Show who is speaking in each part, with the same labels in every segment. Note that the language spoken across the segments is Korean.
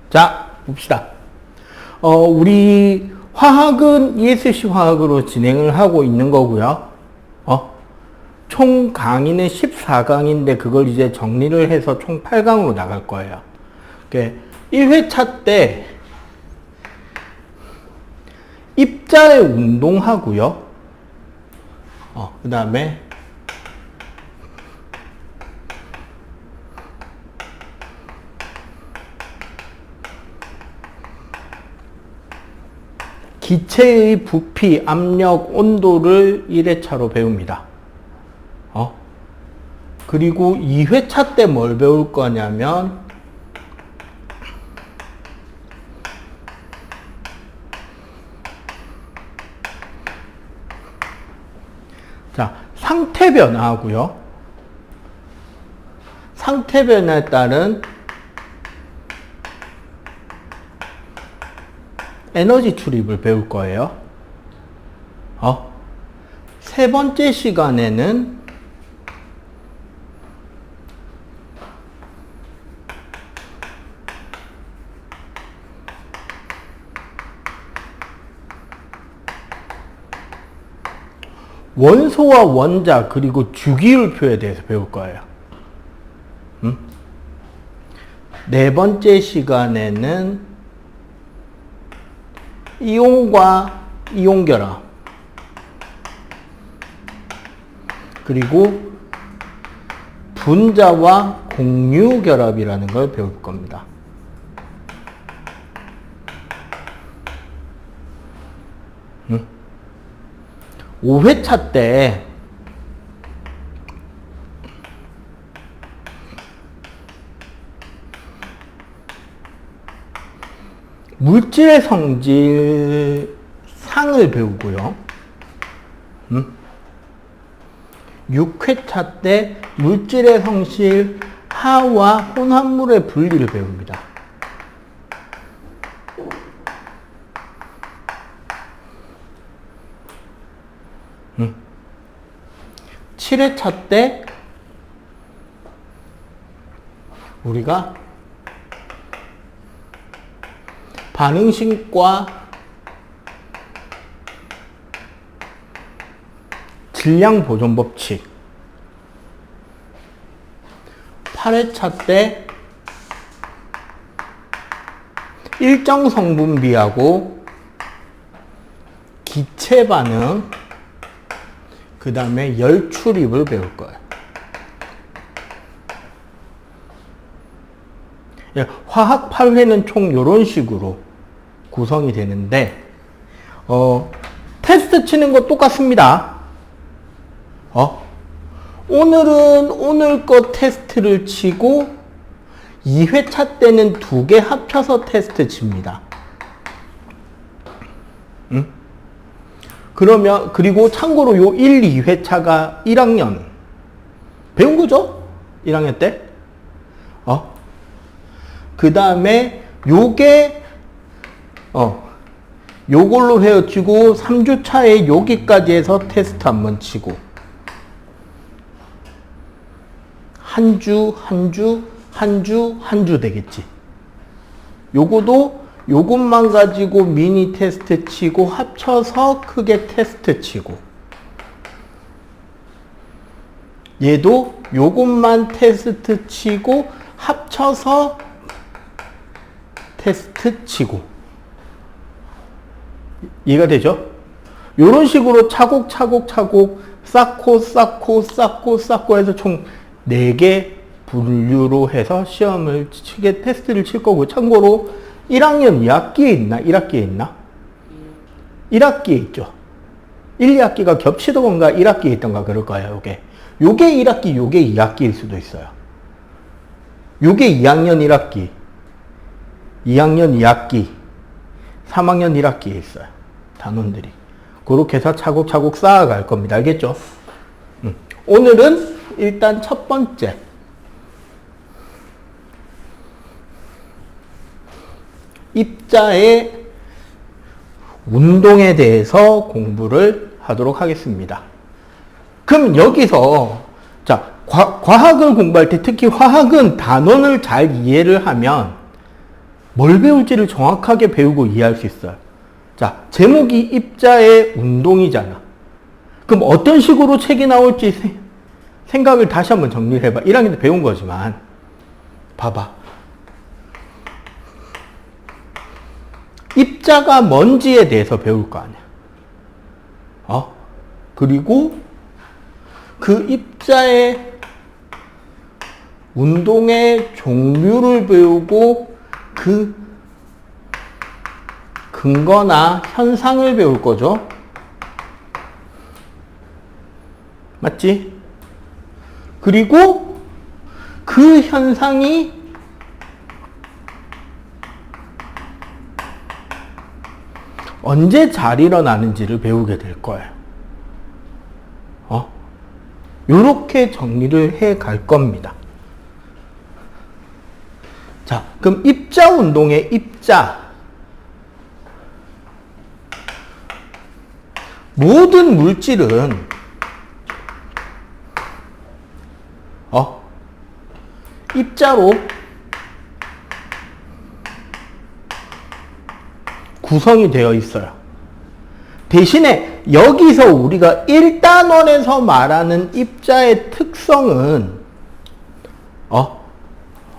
Speaker 1: 자, 봅시다. 우리 화학은 ESC 화학으로 진행을 하고 있는 거고요. 총 강의는 14강인데 그걸 이제 정리를 해서 총 8강으로 나갈 거예요. 1회차 때 입자의 운동하고요. 그 다음에 기체의 부피, 압력, 온도를 1회차로 배웁니다. 그리고 2회차 때 뭘 배울 거냐면 자, 상태 변화하고요. 상태 변화에 따른 에너지 출입을 배울 거예요. 세 번째 시간에는 원소와 원자 그리고 주기율표에 대해서 배울 거예요. 네 번째 시간에는 이온과 이온 결합 그리고 분자와 공유 결합이라는 걸 배울 겁니다. 응? 5회차 때 물질의 성질 상을 배우고요. 6회차 때 물질의 성질 하와 혼합물의 분리를 배웁니다. 7회차 때 우리가 반응식과 질량 보존 법칙. 8회차 때 일정 성분비하고 기체 반응, 그 다음에 열 출입을 배울 거예요. 화학 8회는 총 이런 식으로 구성이 되는데, 테스트 치는 거 똑같습니다. 오늘은 오늘 거 테스트를 치고 2회차 때는 2개 합쳐서 테스트 칩니다. 그러면, 그리고 참고로 요 1, 2회차가 1학년 배운 거죠? 1학년 때. 그 다음에 요게, 요걸로 헤어지고 3주차에 여기까지 해서 테스트 한번 치고 한 주 되겠지. 요거도 요것만 가지고 미니 테스트 치고 합쳐서 크게 테스트 치고, 얘도 요것만 테스트 치고 합쳐서 테스트 치고. 이해가 되죠? 요런 식으로 차곡차곡 쌓고 해서 총 4개 분류로 해서 시험을 치게 테스트를 칠 거고, 참고로 1학년 2학기에 있나? 1학기에 있나? 1학기에 있죠. 1, 2학기가 겹치던가 1학기에 있던가 그럴 거예요, 요게 1학기, 요게 2학기일 수도 있어요. 요게 2학년 1학기, 2학년 2학기, 3학년 1학기에 있어요. 단원들이. 그렇게 해서 차곡차곡 쌓아갈 겁니다. 알겠죠? 오늘은 일단 첫 번째. 입자의 운동에 대해서 공부를 하도록 하겠습니다. 그럼 여기서, 자, 과학을 공부할 때 특히 화학은 단원을 잘 이해를 하면 뭘 배울지를 정확하게 배우고 이해할 수 있어요. 자, 제목이 입자의 운동이잖아. 그럼 어떤 식으로 책이 나올지 생각을 다시 한번 정리를 해봐. 1학년 때 배운 거지만 봐봐. 입자가 뭔지에 대해서 배울 거 아니야. 그리고 그 입자의 운동의 종류를 배우고 그 근거나 현상을 배울 거죠. 맞지? 그리고 그 현상이 언제 잘 일어나는지를 배우게 될 거예요. 요렇게 정리를 해 갈 겁니다. 자, 그럼 입자 운동의 입자. 모든 물질은 입자로 구성이 되어 있어요. 대신에 여기서 우리가 1단원에서 말하는 입자의 특성은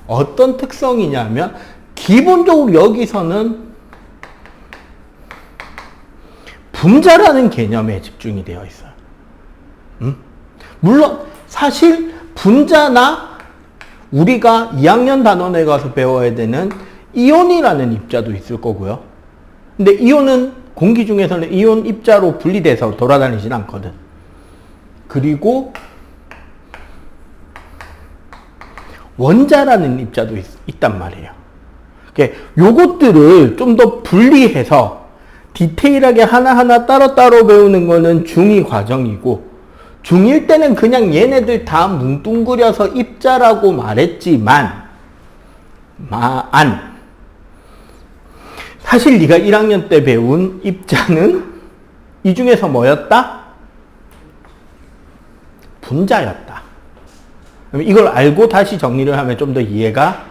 Speaker 1: 어떤 특성이냐면 기본적으로 여기서는 분자라는 개념에 집중이 되어 있어요. 물론 사실 분자나 우리가 2학년 단원에 가서 배워야 되는 이온이라는 입자도 있을 거고요. 근데 이온은 공기 중에서는 이온 입자로 분리돼서 돌아다니진 않거든. 그리고 원자라는 입자도 있단 말이에요. 요것들을 좀 더 분리해서 디테일하게 하나하나 따로따로 배우는 거는 중2 과정이고, 중1 때는 그냥 얘네들 다 뭉뚱그려서 입자라고 말했지만, 사실 네가 1학년 때 배운 입자는 이 중에서 뭐였다? 분자였다. 이걸 알고 다시 정리를 하면 좀 더 이해가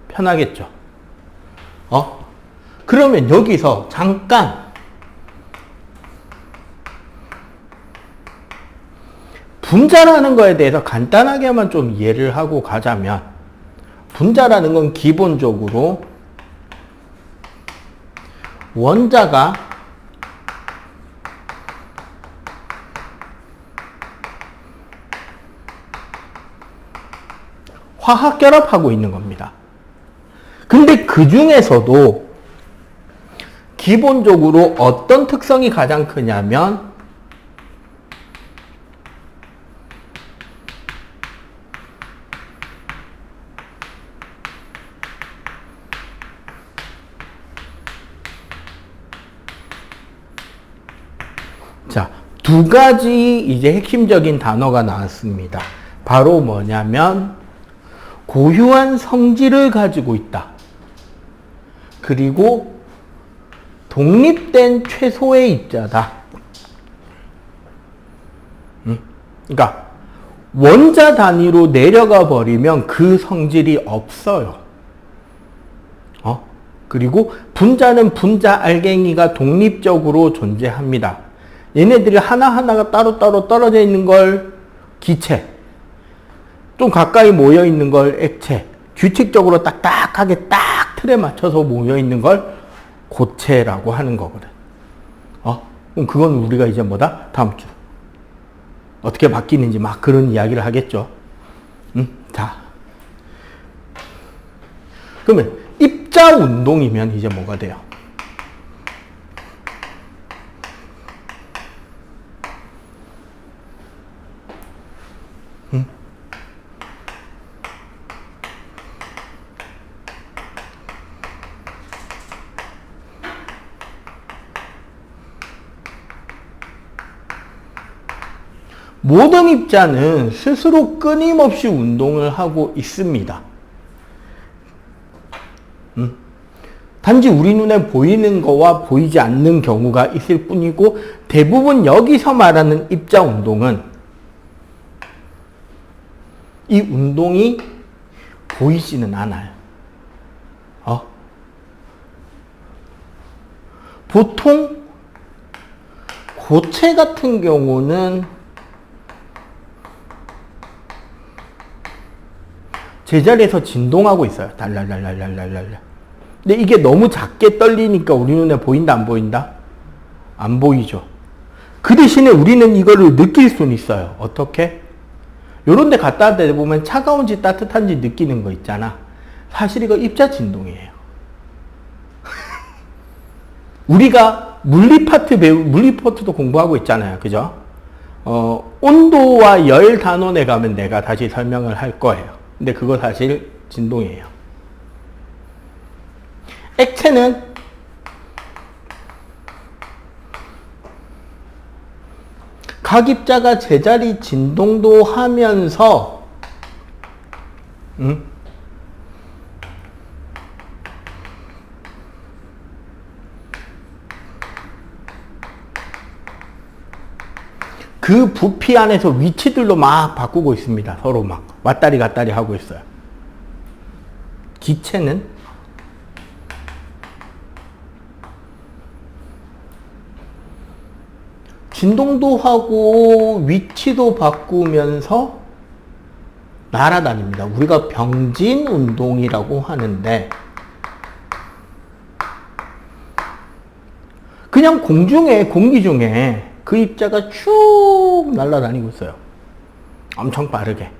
Speaker 1: 편하겠죠. 그러면 여기서 잠깐 분자라는 거에 대해서 간단하게만 좀 이해를 하고 가자면, 분자라는 건 기본적으로 원자가 화학 결합하고 있는 겁니다. 근데 그 중에서도 기본적으로 어떤 특성이 가장 크냐면 자, 두 가지 이제 핵심적인 단어가 나왔습니다. 바로 뭐냐면 고유한 성질을 가지고 있다. 그리고 독립된 최소의 입자다. 그러니까 원자 단위로 내려가 버리면 그 성질이 없어요. 그리고 분자는 분자 알갱이가 독립적으로 존재합니다. 얘네들이 하나하나가 따로따로 떨어져 있는 걸 기체, 좀 가까이 모여 있는 걸 액체, 규칙적으로 딱딱하게 딱 틀에 맞춰서 모여 있는 걸 고체라고 하는 거거든. 그럼 그건 우리가 이제 뭐다? 다음 주 어떻게 바뀌는지 막 그런 이야기를 하겠죠. 자, 그러면 입자 운동이면 이제 뭐가 돼요? 모든 입자는 스스로 끊임없이 운동을 하고 있습니다. 단지 우리 눈에 보이는 거와 보이지 않는 경우가 있을 뿐이고, 대부분 여기서 말하는 입자 운동은 이 운동이 보이지는 않아요. 보통 고체 같은 경우는 제자리에서 진동하고 있어요. 달랄랄랄랄랄랄. 근데 이게 너무 작게 떨리니까 우리 눈에 보인다, 안 보인다? 안 보이죠. 그 대신에 우리는 이거를 느낄 수는 있어요. 어떻게? 요런 데 갖다 대보면 차가운지 따뜻한지 느끼는 거 있잖아. 사실 이거 입자 진동이에요. 우리가 물리 파트도 공부하고 있잖아요. 그죠? 온도와 열 단원에 가면 내가 다시 설명을 할 거예요. 근데 그거 사실 진동이에요. 액체는 각 입자가 제자리 진동도 하면서 그 부피 안에서 위치들로 막 바꾸고 있습니다. 서로 막 왔다리 갔다리 하고 있어요. 기체는 진동도 하고 위치도 바꾸면서 날아다닙니다. 우리가 병진 운동이라고 하는데 그냥 공기 중에 그 입자가 쭉 날아다니고 있어요. 엄청 빠르게.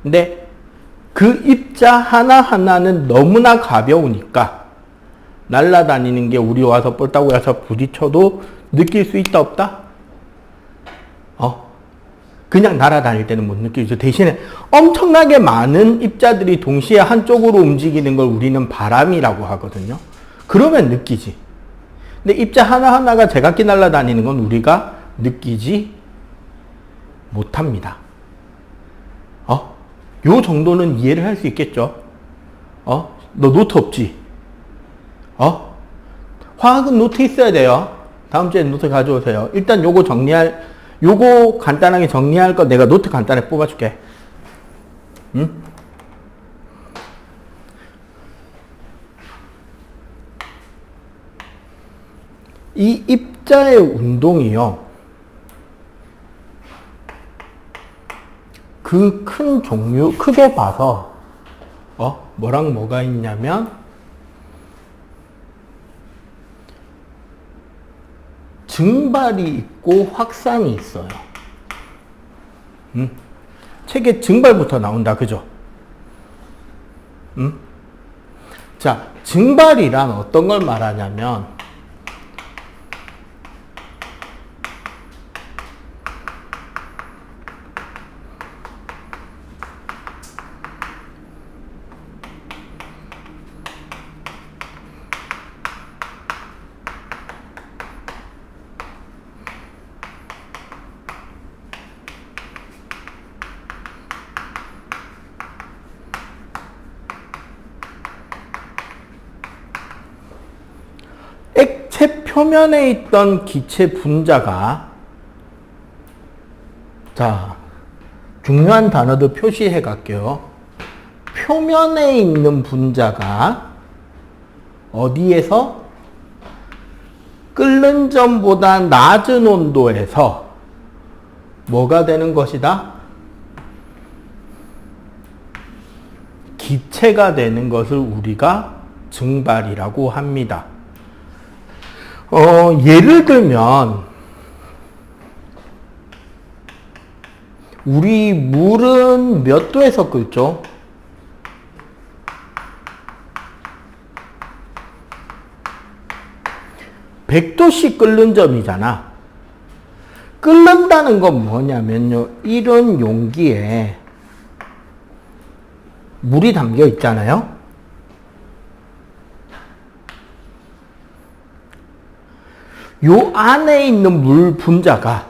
Speaker 1: 근데 그 입자 하나하나는 너무나 가벼우니까 날아다니는 게 우리 와서 뿔따구 와서 부딪혀도 느낄 수 있다 없다? 그냥 날아다닐 때는 못 느끼죠. 대신에 엄청나게 많은 입자들이 동시에 한쪽으로 움직이는 걸 우리는 바람이라고 하거든요. 그러면 느끼지. 근데 입자 하나하나가 제각기 날아다니는 건 우리가 느끼지 못합니다. 요 정도는 이해를 할 수 있겠죠? 너 노트 없지? 화학은 노트 있어야 돼요. 다음 주에 노트 가져오세요. 일단 요거 간단하게 정리할 거 내가 노트 간단하게 뽑아줄게. 응? 이 입자의 운동이요. 그 큰 종류, 크게 봐서, 뭐랑 뭐가 있냐면, 증발이 있고 확산이 있어요. 책에 증발부터 나온다. 그죠? 자, 증발이란 어떤 걸 말하냐면 액체 표면에 있던 기체 분자가, 자, 중요한 단어도 표시해 갈게요. 표면에 있는 분자가 어디에서? 끓는 점보다 낮은 온도에서 뭐가 되는 것이다? 기체가 되는 것을 우리가 증발이라고 합니다. 예를 들면 우리 물은 몇 도에서 끓죠? 100도씩 끓는 점이잖아. 끓는다는 건 뭐냐면요, 이런 용기에 물이 담겨 있잖아요. 요 안에 있는 물 분자가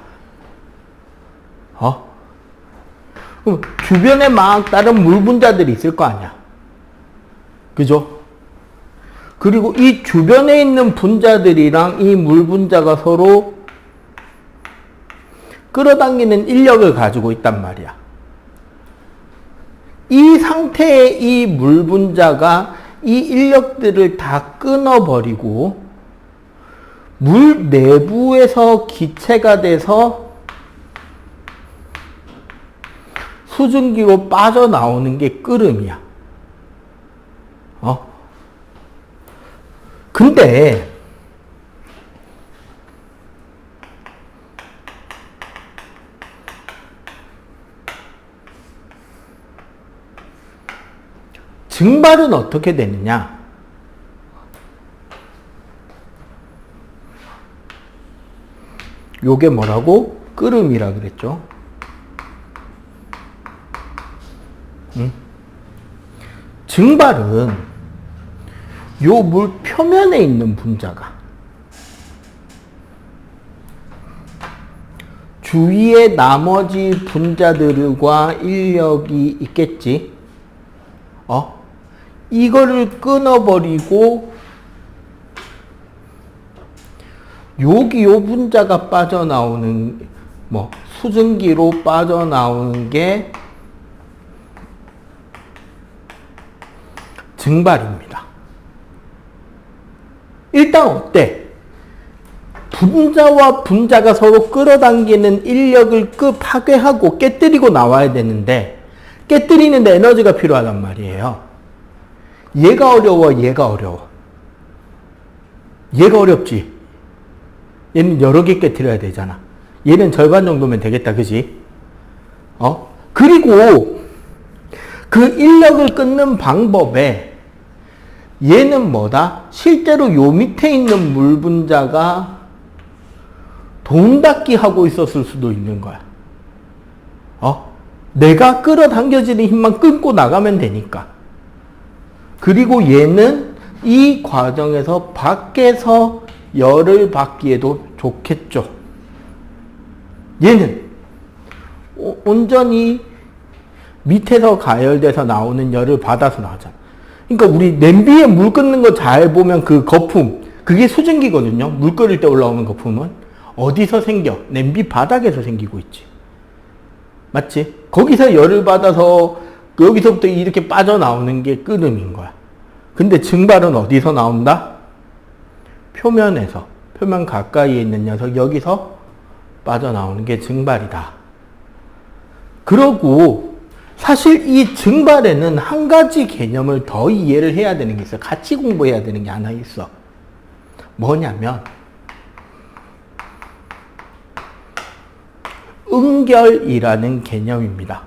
Speaker 1: 주변에 막 다른 물 분자들이 있을 거 아니야. 그죠? 그리고 이 주변에 있는 분자들이랑 이 물 분자가 서로 끌어당기는 인력을 가지고 있단 말이야. 이 상태의 이 물 분자가 이 인력들을 다 끊어버리고 물 내부에서 기체가 돼서 수증기로 빠져나오는 게 끓음이야. 근데 증발은 어떻게 되느냐? 요게 뭐라고? 끓음이라 그랬죠. 증발은 요 물 표면에 있는 분자가 주위에 나머지 분자들과 인력이 있겠지. 이거를 끊어버리고 여기 요 분자가 빠져나오는 수증기로 빠져나오는 게 증발입니다. 일단 어때? 분자와 분자가 서로 끌어당기는 인력을 파괴하고 깨뜨리고 나와야 되는데 깨뜨리는데 에너지가 필요하단 말이에요. 얘가 어려워, 얘가 어려워. 얘가 어렵지. 얘는 여러 개 깨뜨려야 되잖아. 얘는 절반 정도면 되겠다, 그지? 그리고 그 인력을 끊는 방법에 얘는 뭐다? 실제로 요 밑에 있는 물 분자가 돈 닦기 하고 있었을 수도 있는 거야. 내가 끌어당겨지는 힘만 끊고 나가면 되니까. 그리고 얘는 이 과정에서 밖에서 열을 받기에도 좋겠죠. 얘는 온전히 밑에서 가열돼서 나오는 열을 받아서 나오잖아. 그러니까 우리 냄비에 물 끓는 거 잘 보면 그 거품, 그게 수증기거든요. 물 끓일 때 올라오는 거품은 어디서 생겨? 냄비 바닥에서 생기고 있지. 맞지? 거기서 열을 받아서 여기서부터 이렇게 빠져나오는 게 끓음인 거야. 근데 증발은 어디서 나온다? 표면에서. 표면 가까이에 있는 녀석 여기서 빠져나오는 게 증발이다. 그러고 사실 이 증발에는 한 가지 개념을 더 이해를 해야 되는 게 있어. 같이 공부해야 되는 게 하나 있어. 뭐냐면 응결이라는 개념입니다.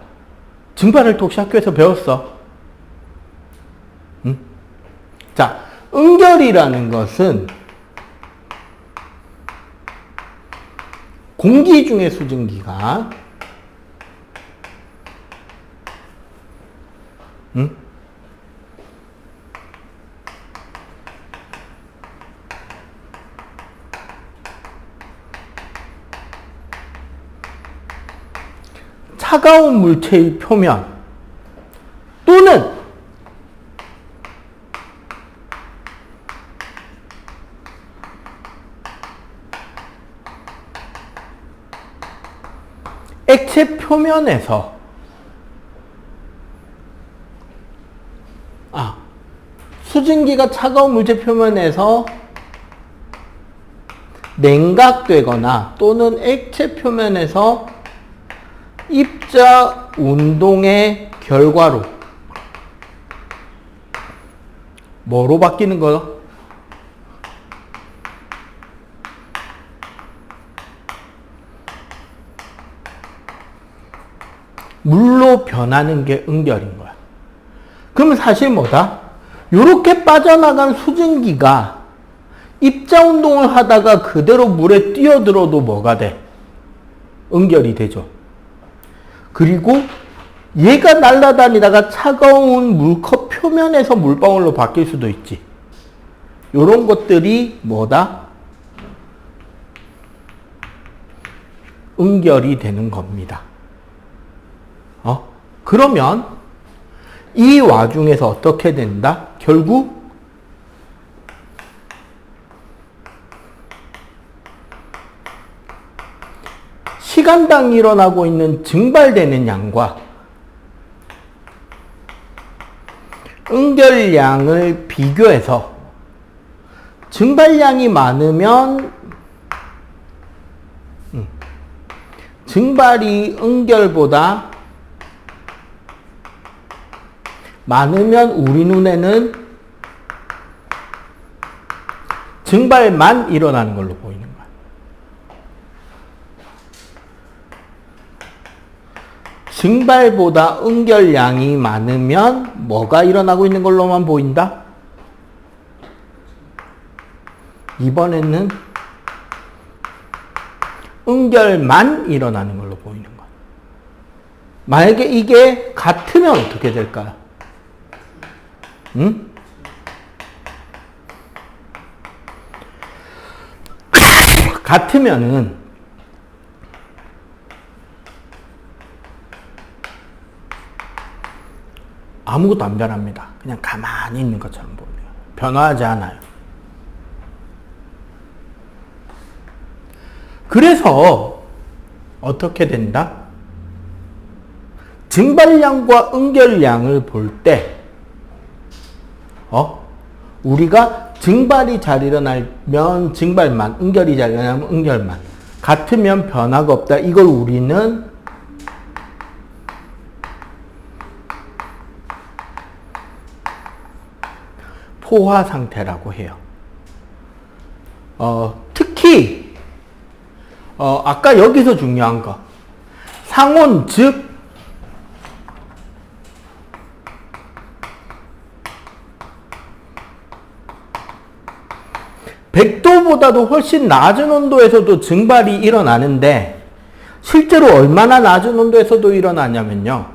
Speaker 1: 증발을 혹시 학교에서 배웠어? 자, 응결이라는 것은 공기 중의 수증기가 차가운 물체의 표면 또는 액체 표면에서 수증기가 차가운 물체 표면에서 냉각되거나 또는 액체 표면에서 입자 운동의 결과로 뭐로 바뀌는 거요? 물로 변하는 게 응결인 거야. 그러면 사실 뭐다? 요렇게 빠져나간 수증기가 입자 운동을 하다가 그대로 물에 뛰어들어도 뭐가 돼? 응결이 되죠. 그리고 얘가 날아다니다가 차가운 물컵 표면에서 물방울로 바뀔 수도 있지. 요런 것들이 뭐다? 응결이 되는 겁니다. 그러면 이 와중에서 어떻게 된다? 결국 시간당 일어나고 있는 증발되는 양과 응결량을 비교해서 증발량이 많으면 증발이 응결보다 많으면 우리 눈에는 증발만 일어나는 걸로 보이는 거야. 증발보다 응결량이 많으면 뭐가 일어나고 있는 걸로만 보인다? 이번에는 응결만 일어나는 걸로 보이는 거야. 만약에 이게 같으면 어떻게 될까요? 응? 같으면은 아무것도 안 변합니다. 그냥 가만히 있는 것처럼 보여요. 변화하지 않아요. 그래서 어떻게 된다? 증발량과 응결량을 볼 때 우리가 증발이 잘 일어나면 증발만, 응결이 잘 일어나면 응결만, 같으면 변화가 없다. 이걸 우리는 포화 상태라고 해요. 특히 아까 여기서 중요한 거, 상온 즉 100도보다도 훨씬 낮은 온도에서도 증발이 일어나는데 실제로 얼마나 낮은 온도에서도 일어나냐면요.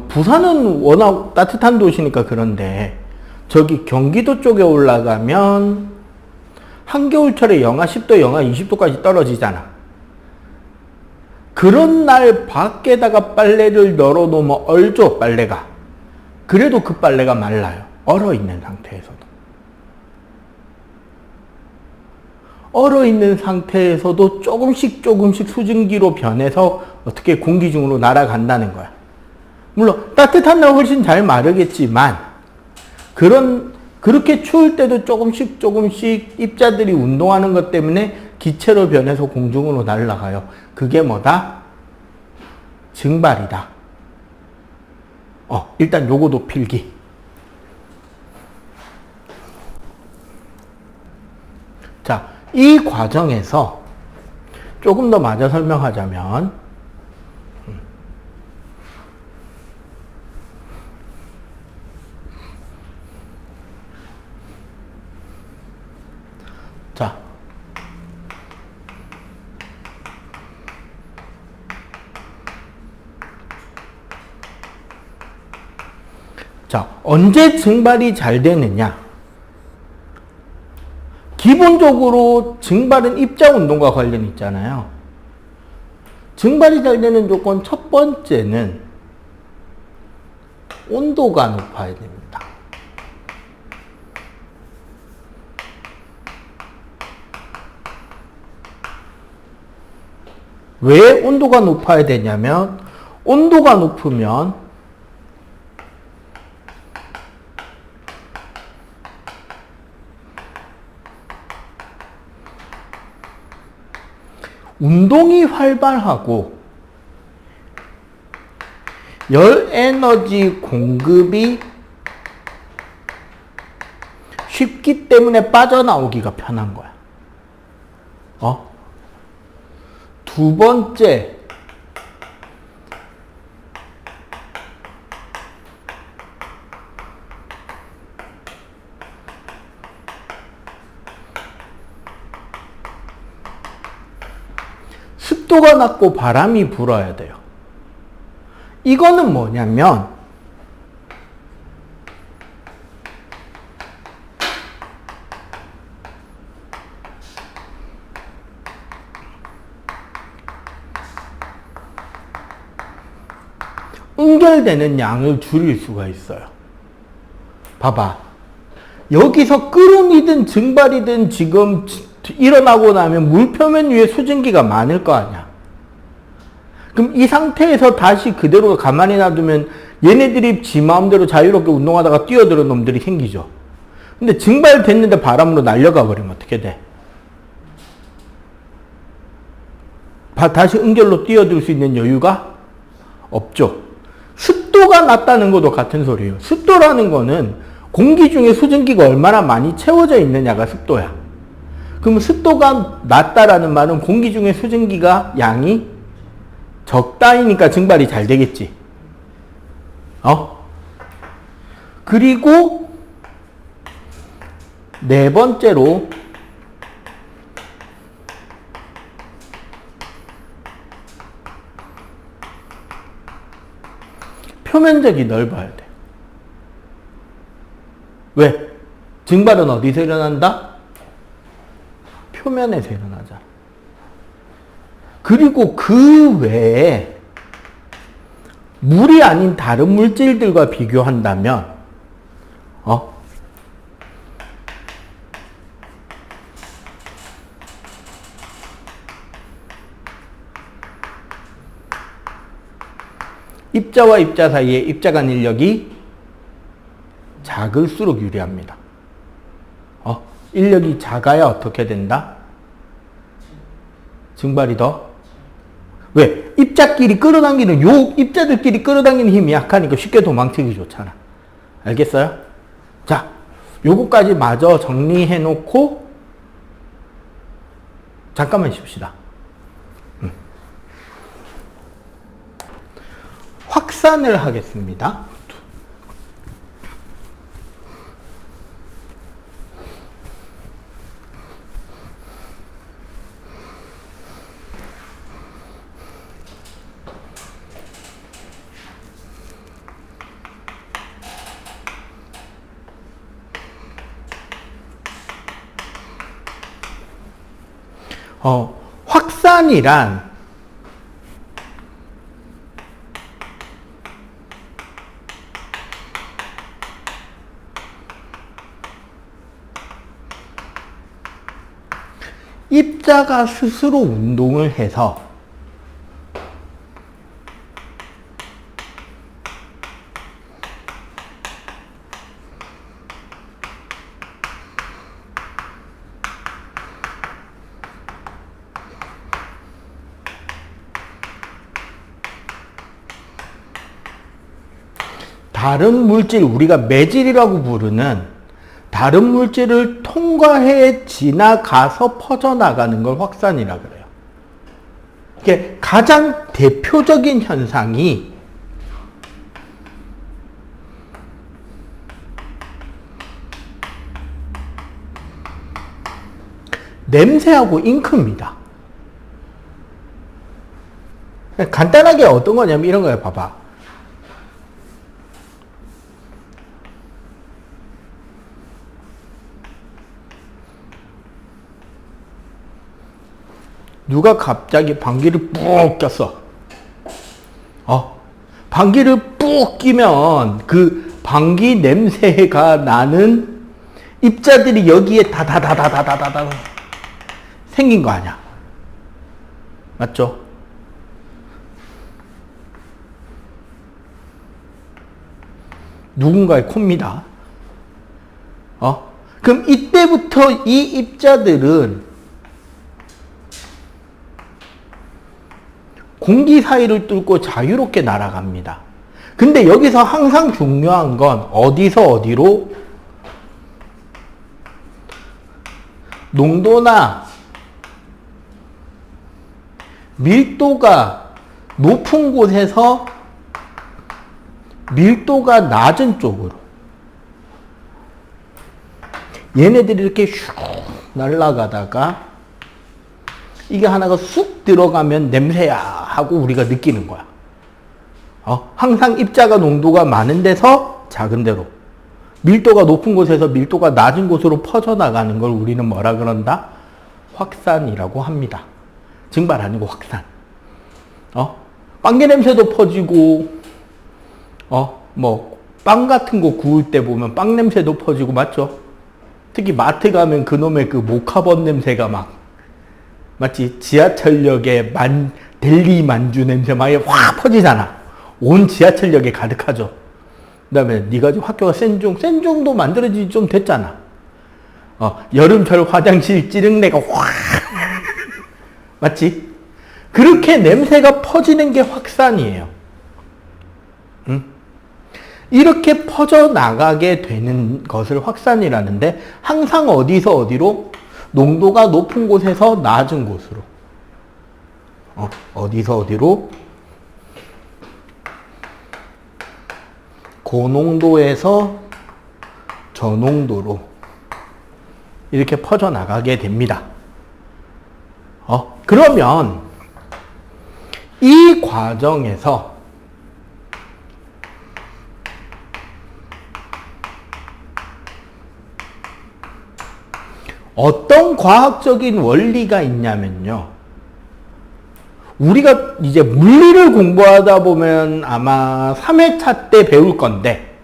Speaker 1: 부산은 워낙 따뜻한 도시니까 그런데 저기 경기도 쪽에 올라가면 한겨울철에 영하 10도, 영하 20도까지 떨어지잖아. 그런 날 밖에다가 빨래를 널어놓으면 얼죠, 빨래가. 그래도 그 빨래가 말라요. 얼어있는 상태에서도. 얼어있는 상태에서도 조금씩 수증기로 변해서 어떻게 공기 중으로 날아간다는 거야. 물론 따뜻한 날 훨씬 잘 마르겠지만 그렇게 추울 때도 조금씩 입자들이 운동하는 것 때문에 기체로 변해서 공중으로 날아가요. 그게 뭐다? 증발이다. 일단 요거도 필기. 자, 이 과정에서 조금 더 마저 설명하자면 자, 언제 증발이 잘 되느냐? 기본적으로 증발은 입자 운동과 관련이 있잖아요. 증발이 잘 되는 조건 첫 번째는 온도가 높아야 됩니다. 왜 온도가 높아야 되냐면 온도가 높으면 운동이 활발하고 열 에너지 공급이 쉽기 때문에 빠져나오기가 편한 거야. 두 번째, 습도가 낮고 바람이 불어야 돼요. 이거는 뭐냐면 응결되는 양을 줄일 수가 있어요. 봐봐. 여기서 끓음이든 증발이든 지금 일어나고 나면 물표면 위에 수증기가 많을 거 아니야. 그럼 이 상태에서 다시 그대로 가만히 놔두면 얘네들이 지 마음대로 자유롭게 운동하다가 뛰어드는 놈들이 생기죠. 근데 증발됐는데 바람으로 날려가 버리면 어떻게 돼? 다시 응결로 뛰어들 수 있는 여유가 없죠. 습도가 낮다는 것도 같은 소리예요. 습도라는 거는 공기 중에 수증기가 얼마나 많이 채워져 있느냐가 습도야. 그럼 습도가 낮다라는 말은 공기 중에 수증기가 양이 적다이니까 증발이 잘 되겠지. 그리고 네 번째로 표면적이 넓어야 돼. 왜? 증발은 어디서 일어난다? 표면에서 일어나잖아. 그리고 그 외에 물이 아닌 다른 물질들과 비교한다면 입자와 입자 사이의 입자 간 인력이 작을수록 유리합니다. 인력이 작아야 어떻게 된다? 증발이 더. 왜? 입자끼리 끌어당기는, 입자들끼리 끌어당기는 힘이 약하니까 쉽게 도망치기 좋잖아. 알겠어요? 자, 요거까지 마저 정리해 놓고, 잠깐만 쉽시다. 확산을 하겠습니다. 확산이란 입자가 스스로 운동을 해서 다른 물질, 우리가 매질이라고 부르는 다른 물질을 통과해 지나가서 퍼져나가는 걸 확산이라 그래요. 이게 가장 대표적인 현상이 냄새하고 잉크입니다. 간단하게 어떤 거냐면 이런 거예요. 봐봐. 누가 갑자기 방귀를 뿍 꼈어. 방귀를 뿍 끼면 그 방귀 냄새가 나는 입자들이 여기에 다다다다다다다 생긴 거 아니야. 맞죠? 누군가의 코입니다. 그럼 이때부터 이 입자들은 공기 사이를 뚫고 자유롭게 날아갑니다. 근데 여기서 항상 중요한 건 어디서 어디로? 농도나 밀도가 높은 곳에서 밀도가 낮은 쪽으로. 얘네들이 이렇게 슉 날아가다가 이게 하나가 쑥 들어가면 냄새야 하고 우리가 느끼는 거야. 항상 입자가 농도가 많은 데서 작은 데로, 밀도가 높은 곳에서 밀도가 낮은 곳으로 퍼져나가는 걸 우리는 뭐라 그런다? 확산이라고 합니다. 증발 아니고 확산. 빵개 냄새도 퍼지고, 빵 같은 거 구울 때 보면 빵 냄새도 퍼지고, 맞죠? 특히 마트 가면 그놈의 그 모카번 냄새가 마치 지하철역에 델리 만주 냄새 막 확 퍼지잖아. 온 지하철역에 가득하죠. 그 다음에 네가 지금 학교가 센종도 만들어지지 좀 됐잖아. 여름철 화장실 찌릉내가 확 맞지? 그렇게 냄새가 퍼지는 게 확산이에요. 이렇게 퍼져나가게 되는 것을 확산이라는데 항상 어디서 어디로? 농도가 높은 곳에서 낮은 곳으로. 어디서 어디로? 고농도에서 저농도로 이렇게 퍼져나가게 됩니다. 그러면 이 과정에서 어떤 과학적인 원리가 있냐면요. 우리가 이제 물리를 공부하다 보면 아마 3회차 때 배울 건데,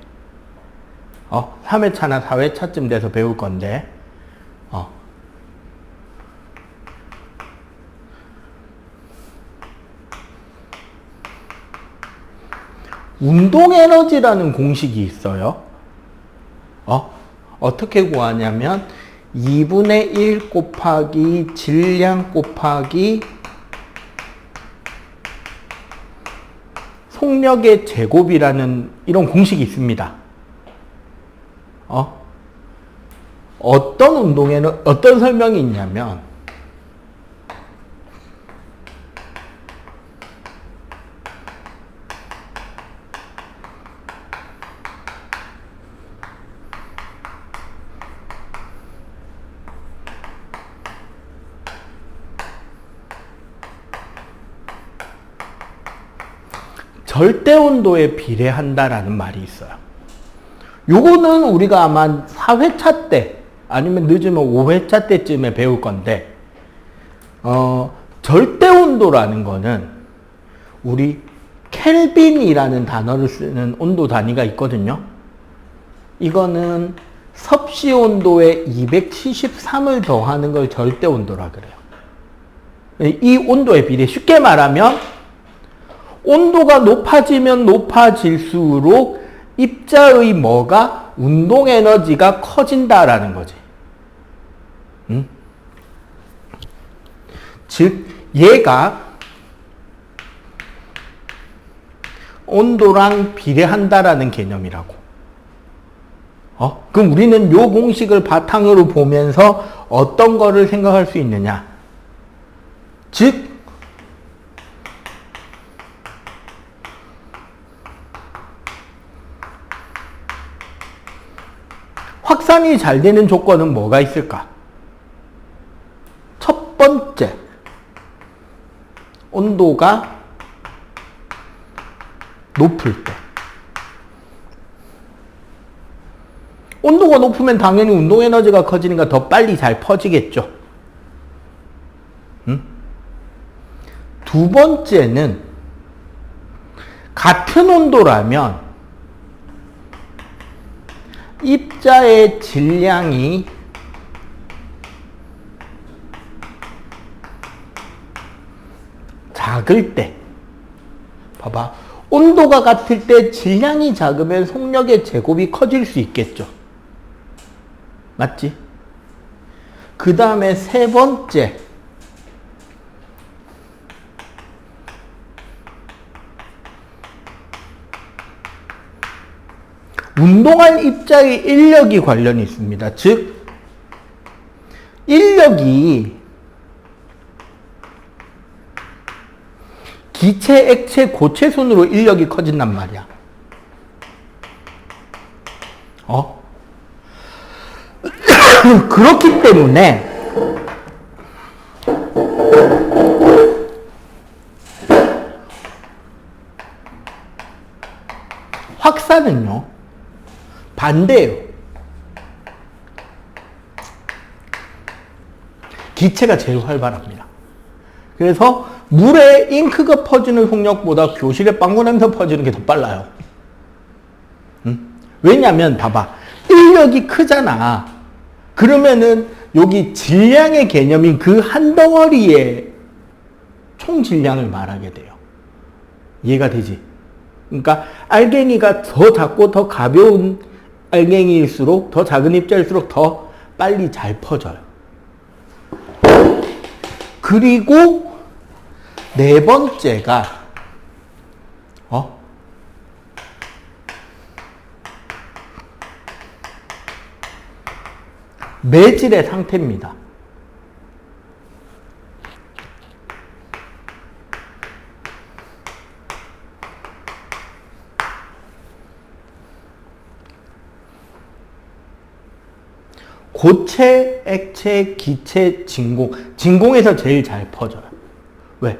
Speaker 1: 3회차나 4회차쯤 돼서 배울 건데, 운동에너지라는 공식이 있어요. 어떻게 구하냐면 2분의 1 곱하기 질량 곱하기 속력의 제곱이라는 이런 공식이 있습니다. 어떤 운동에는 어떤 설명이 있냐면 절대 온도에 비례한다라는 말이 있어요. 요거는 우리가 아마 4회차 때 아니면 늦으면 5회차 때쯤에 배울 건데 절대 온도라는 거는 우리 켈빈이라는 단어를 쓰는 온도 단위가 있거든요. 이거는 섭씨 온도에 273을 더하는 걸 절대 온도라 그래요. 이 온도에 비례, 쉽게 말하면 온도가 높아지면 높아질수록 입자의 뭐가? 운동 에너지가 커진다라는 거지. 즉, 얘가 온도랑 비례한다라는 개념이라고. 그럼 우리는 요 공식을 바탕으로 보면서 어떤 거를 생각할 수 있느냐? 즉, 확산이 잘 되는 조건은 뭐가 있을까? 첫 번째, 온도가 높을 때. 온도가 높으면 당연히 운동 에너지가 커지니까 더 빨리 잘 퍼지겠죠. 두 번째는 같은 온도라면 입자의 질량이 작을 때, 봐봐, 온도가 같을 때 질량이 작으면 속력의 제곱이 커질 수 있겠죠. 맞지? 그 다음에 세 번째, 운동할 입자의 인력이 관련이 있습니다. 즉, 인력이 기체, 액체, 고체 순으로 인력이 커진단 말이야. 그렇기 때문에 확산은요, 반대예요. 기체가 제일 활발합니다. 그래서 물에 잉크가 퍼지는 속력보다 교실에 빵구 냄새 퍼지는 게 더 빨라요. 왜냐면 봐봐, 인력이 크잖아. 그러면은 여기 질량의 개념인 그 한 덩어리의 총 질량을 말하게 돼요. 이해가 되지? 그러니까 알갱이가 더 작고 더 가벼운 알갱이일수록, 더 작은 입자일수록 더 빨리 잘 퍼져요. 그리고 네 번째가 매질의 상태입니다. 고체, 액체, 기체, 진공. 진공에서 제일 잘 퍼져요. 왜?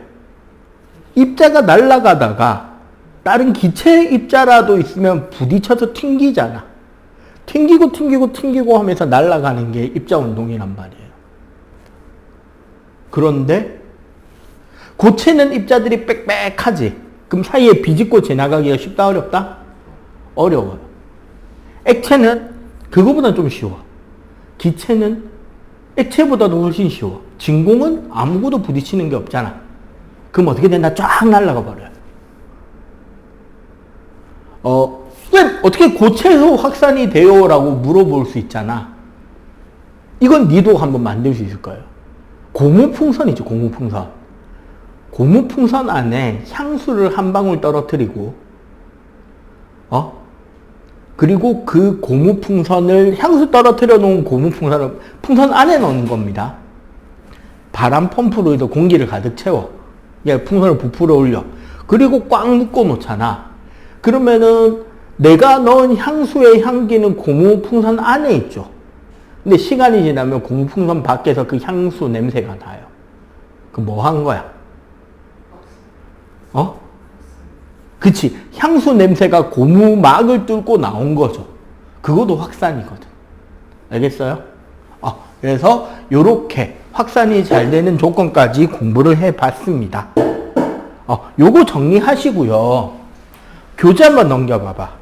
Speaker 1: 입자가 날아가다가 다른 기체 입자라도 있으면 부딪혀서 튕기잖아. 튕기고 하면서 날아가는 게 입자 운동이란 말이에요. 그런데 고체는 입자들이 빽빽하지. 그럼 사이에 비집고 지나가기가 쉽다, 어렵다? 어려워요. 액체는 그거보다 좀 쉬워. 기체는 액체보다도 훨씬 쉬워. 진공은 아무것도 부딪히는 게 없잖아. 그럼 어떻게 된다? 쫙 날아가 버려요. 왜 어떻게 고체에서 확산이 돼요? 라고 물어볼 수 있잖아. 이건 니도 한번 만들 수 있을 거예요. 고무풍선 있죠, 고무풍선. 고무풍선 안에 향수를 한 방울 떨어뜨리고, 그리고 그 고무풍선을, 향수 떨어뜨려 놓은 고무풍선을 풍선 안에 넣는 겁니다. 바람 펌프로 해서 공기를 가득 채워. 풍선을 부풀어 올려. 그리고 꽉 묶어 놓잖아. 그러면은 내가 넣은 향수의 향기는 고무풍선 안에 있죠. 근데 시간이 지나면 고무풍선 밖에서 그 향수 냄새가 나요. 그 뭐 한 거야? 그치. 향수 냄새가 고무막을 뚫고 나온 거죠. 그것도 확산이거든. 알겠어요? 그래서 요렇게 확산이 잘 되는 조건까지 공부를 해 봤습니다. 요거 정리하시고요. 교재 한번 넘겨봐봐.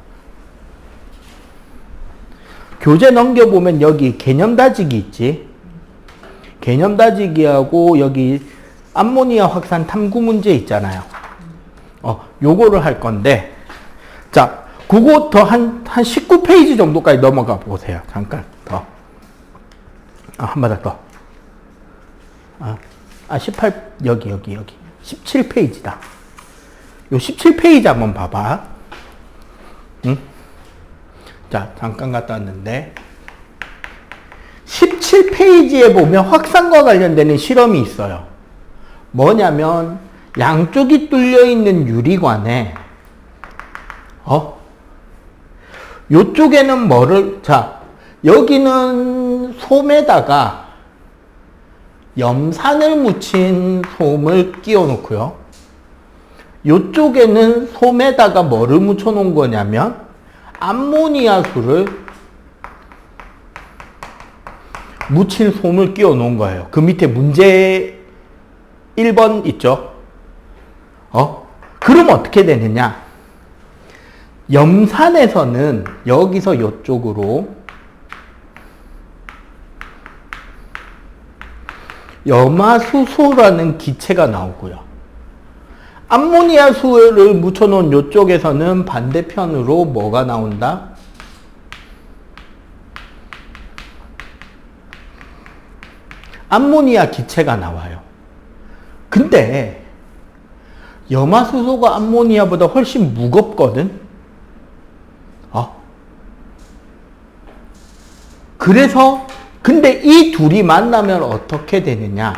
Speaker 1: 교재 넘겨보면 여기 개념 다지기 있지? 개념 다지기하고 여기 암모니아 확산 탐구 문제 있잖아요. 요거를 할 건데, 자, 그거 더 한 19페이지 정도까지 넘어가 보세요. 잠깐 더. 한 바닥 더. 18, 여기. 17페이지다. 요 17페이지 한번 봐봐. 응? 자, 잠깐 갔다 왔는데. 17페이지에 보면 확산과 관련되는 실험이 있어요. 뭐냐면, 양쪽이 뚫려있는 유리관에, 요쪽에는 여기는 솜에다가 염산을 묻힌 솜을 끼워 놓고요. 요쪽에는 솜에다가 뭐를 묻혀 놓은 거냐면, 암모니아수를 묻힌 솜을 끼워 놓은 거예요. 그 밑에 문제 1번 있죠? 그럼 어떻게 되느냐? 염산에서는 여기서 이쪽으로 염화수소라는 기체가 나오고요. 암모니아수를 묻혀놓은 이쪽에서는 반대편으로 뭐가 나온다? 암모니아 기체가 나와요. 근데 염화수소가 암모니아보다 훨씬 무겁거든? 그래서, 근데 이 둘이 만나면 어떻게 되느냐?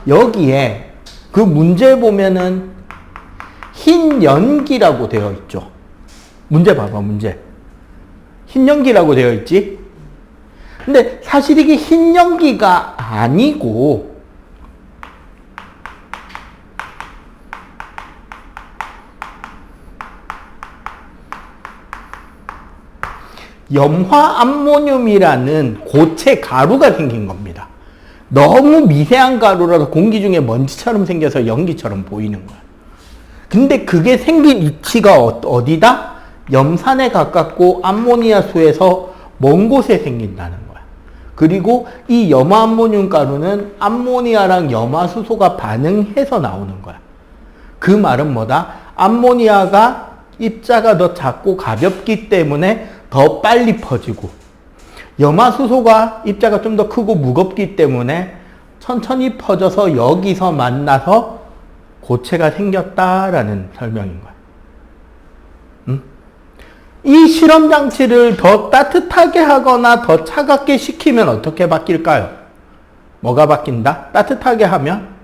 Speaker 1: 여기에 그 문제 보면은 흰 연기라고 되어 있죠. 문제 봐봐, 문제. 흰 연기라고 되어 있지? 근데 사실 이게 흰 연기가 아니고, 염화암모늄이라는 고체 가루가 생긴 겁니다. 너무 미세한 가루라서 공기 중에 먼지처럼 생겨서 연기처럼 보이는 거야. 근데 그게 생긴 위치가 어디다? 염산에 가깝고 암모니아수에서 먼 곳에 생긴다는 거야. 그리고 이 염화암모늄 가루는 암모니아랑 염화수소가 반응해서 나오는 거야. 그 말은 뭐다? 암모니아가 입자가 더 작고 가볍기 때문에 더 빨리 퍼지고, 염화수소가 입자가 좀 더 크고 무겁기 때문에 천천히 퍼져서 여기서 만나서 고체가 생겼다라는 설명인 거야. 이 실험 장치를 더 따뜻하게 하거나 더 차갑게 식히면 어떻게 바뀔까요? 뭐가 바뀐다? 따뜻하게 하면?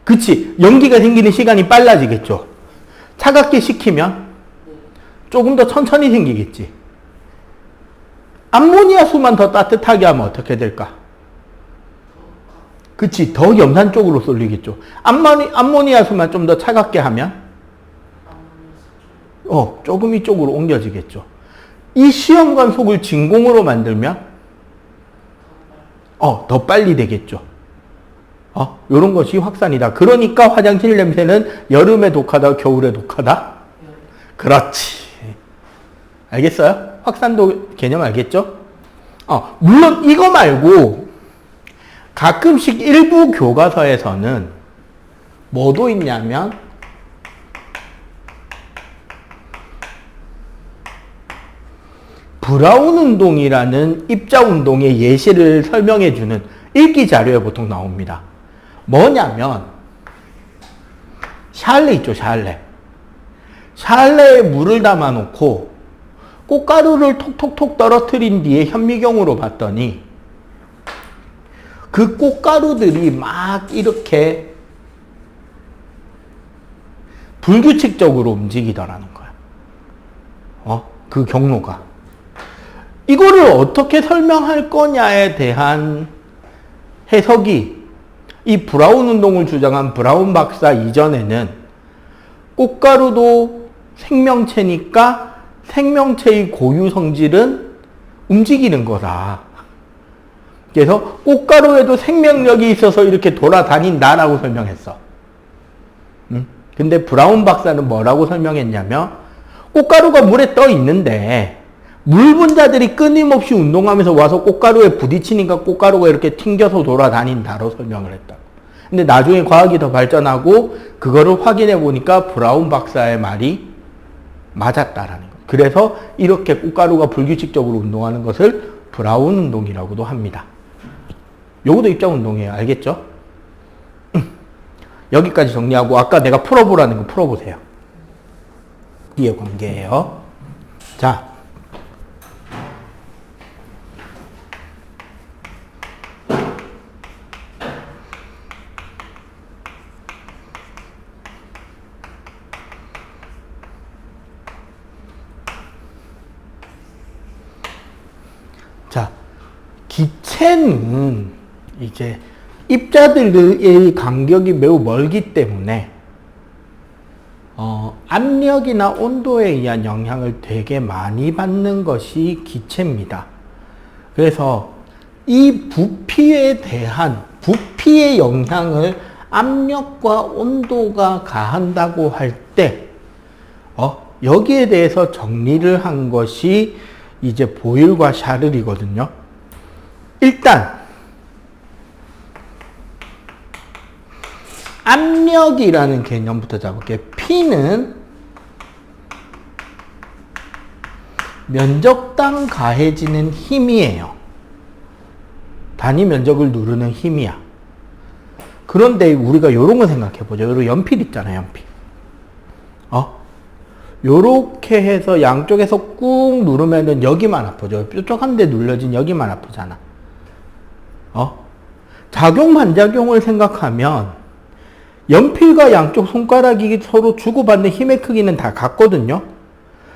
Speaker 1: 그치. 연기가 생기는 시간이 빨라지겠죠. 차갑게 식히면? 조금 더 천천히 생기겠지. 암모니아 수만 더 따뜻하게 하면 어떻게 될까? 그치. 더 염산 쪽으로 쏠리겠죠. 암모니아 수만 좀 더 차갑게 하면? 조금 이쪽으로 옮겨지겠죠. 이 시험관 속을 진공으로 만들면? 더 빨리 되겠죠. 요런 것이 확산이다. 그러니까 화장실 냄새는 여름에 독하다, 겨울에 독하다? 그렇지. 알겠어요? 확산도 개념 알겠죠? 물론 이거 말고 가끔씩 일부 교과서에서는 뭐도 있냐면 브라운 운동이라는 입자 운동의 예시를 설명해주는 읽기 자료에 보통 나옵니다. 뭐냐면 샤알레 있죠, 샤알레. 샤알레에 물을 담아놓고 꽃가루를 톡톡톡 떨어뜨린 뒤에 현미경으로 봤더니 그 꽃가루들이 막 이렇게 불규칙적으로 움직이더라는 거야. 그 경로가. 이거를 어떻게 설명할 거냐에 대한 해석이 이 브라운 운동을 주장한 브라운 박사 이전에는 꽃가루도 생명체니까 생명체의 고유 성질은 움직이는 거다. 그래서 꽃가루에도 생명력이 있어서 이렇게 돌아다닌다라고 설명했어. 근데 브라운 박사는 뭐라고 설명했냐면 꽃가루가 물에 떠 있는데 물 분자들이 끊임없이 운동하면서 와서 꽃가루에 부딪히니까 꽃가루가 이렇게 튕겨서 돌아다닌다로 설명을 했다. 근데 나중에 과학이 더 발전하고 그거를 확인해 보니까 브라운 박사의 말이 맞았다라는 거. 그래서 이렇게 꽃가루가 불규칙적으로 운동하는 것을 브라운 운동이라고도 합니다. 요것도 입자 운동이에요. 알겠죠? 여기까지 정리하고 아까 내가 풀어보라는 거 풀어보세요. 이해 관계예요. 자. 자, 기체는 이제 입자들의 간격이 매우 멀기 때문에 압력이나 온도에 의한 영향을 되게 많이 받는 것이 기체입니다. 그래서 이 부피에 대한 부피의 영향을 압력과 온도가 가한다고 할 때 여기에 대해서 정리를 한 것이 이제 보일과 샤를이거든요. 일단 압력이라는 개념부터 잡을게요. P는 면적당 가해지는 힘이에요. 단위 면적을 누르는 힘이야. 그런데 우리가 요런 거 생각해 보죠. 요런 연필 있잖아요, 연필. 요렇게 해서 양쪽에서 꾹 누르면은 여기만 아프죠. 뾰족한데 눌러진 여기만 아프잖아. 작용 반작용을 생각하면 연필과 양쪽 손가락이 서로 주고받는 힘의 크기는 다 같거든요.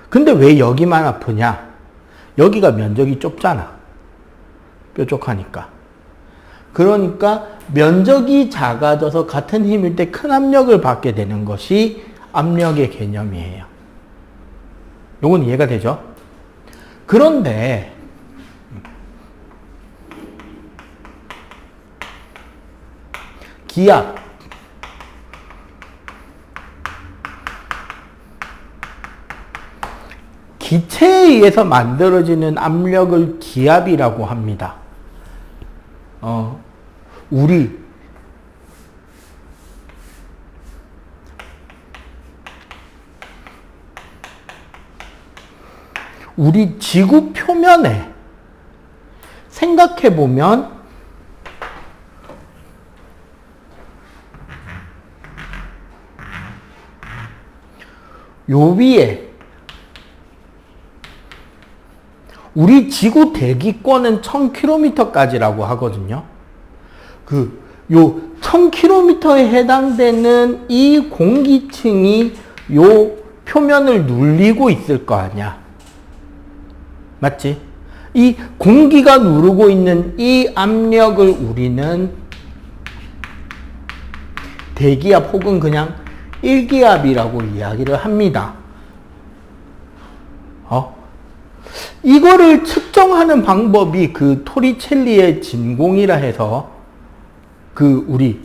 Speaker 1: 근데 왜 여기만 아프냐? 여기가 면적이 좁잖아. 뾰족하니까. 그러니까 면적이 작아져서 같은 힘일 때 큰 압력을 받게 되는 것이 압력의 개념이에요. 요건 이해가 되죠? 그런데 기압, 기체에 의해서 만들어지는 압력을 기압이라고 합니다. 우리 지구 표면에 생각해 보면 요 위에 우리 지구 대기권은 1000km까지라고 하거든요. 요 1000km에 해당되는 이 공기층이 요 표면을 눌리고 있을 거 아니야. 맞지? 이 공기가 누르고 있는 이 압력을 우리는 대기압 혹은 그냥 일기압이라고 이야기를 합니다. 이거를 측정하는 방법이 그 토리첼리의 진공이라 해서 우리